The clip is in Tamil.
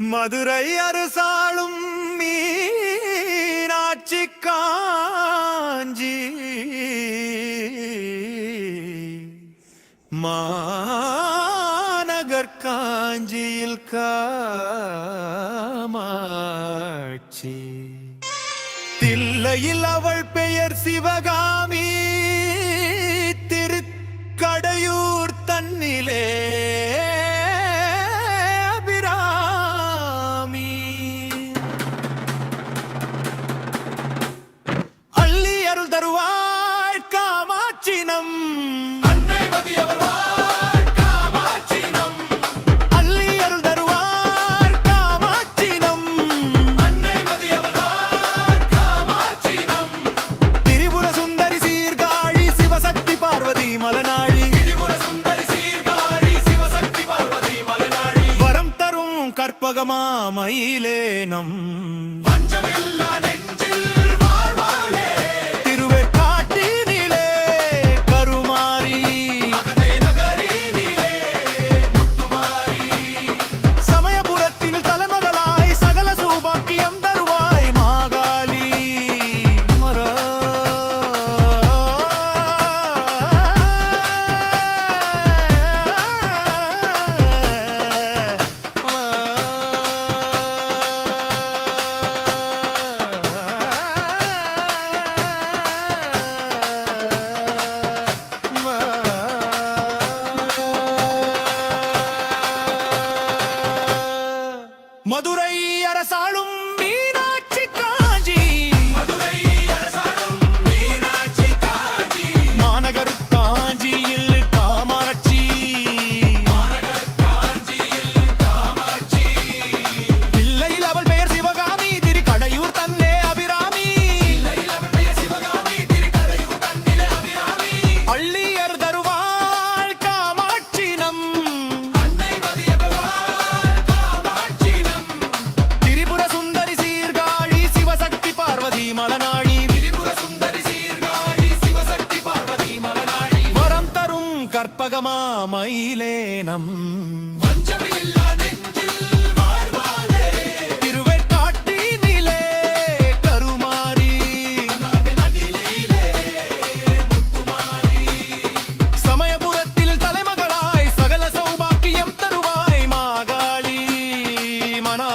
மதுரை அரசாளும் மீனாட்சி காஞ்சி மாநகர் காஞ்சியில் காமாட்சி தில்லையில் அவள் பெயர் சிவகாமி திருக்கடையூர் தன்னிலே தருவாய் காமாட்சினம் அன்னை மதியவர்வாய் காமாட்சினம் அள்ளி அருள் தருவாய் காமாட்சினம் அன்னை மதியவர்வாய் காமாட்சினம் திரிபுர சுந்தரி சீர்காழி சிவசக்தி பார்வதி மலநாழி திரிபுர சுந்தரி சீர்காழி சிவசக்தி பார்வதி மலநாழி வரம் தரும் கற்பகமா மயிலேனம் பஞ்சமில்லா நெஞ்சில் மதுரை அரசாளும் மீனாட்சி காஞ்சி மதுரை அரசாளும் மீனாட்சி காஞ்சி மாநகர் காஞ்சியில் காமாட்சி மாநகர் காஞ்சியில் காமாட்சி தில்லையில் அவள் பெயர் சிவகாமி திருக்கடையூர் தன்னே அபிராமி தில்லையில் அவள் பெயர் சிவகாமி திருக்கடையூர் தன்னிலே அபிராமி அள்ளியர் தருவாள் காமாட்சினம் அன்னை மதியவர்வாள் மலநாழி திரிபுர சுந்தரி சீர்காழி சிவசக்தி பார்வதி மலநாழி வரம் தரும் கற்பகமா மயிலேனம் பஞ்சமில்லா நெஞ்சில் வாழ்வாளே திருவேற்காட்டினிலே கருமாரி நதியிலே முத்துமாரி சமயபுரத்தில் தலைமகளாய் சகல சௌபாக்கியம் தருவாய் மாகாளி மனா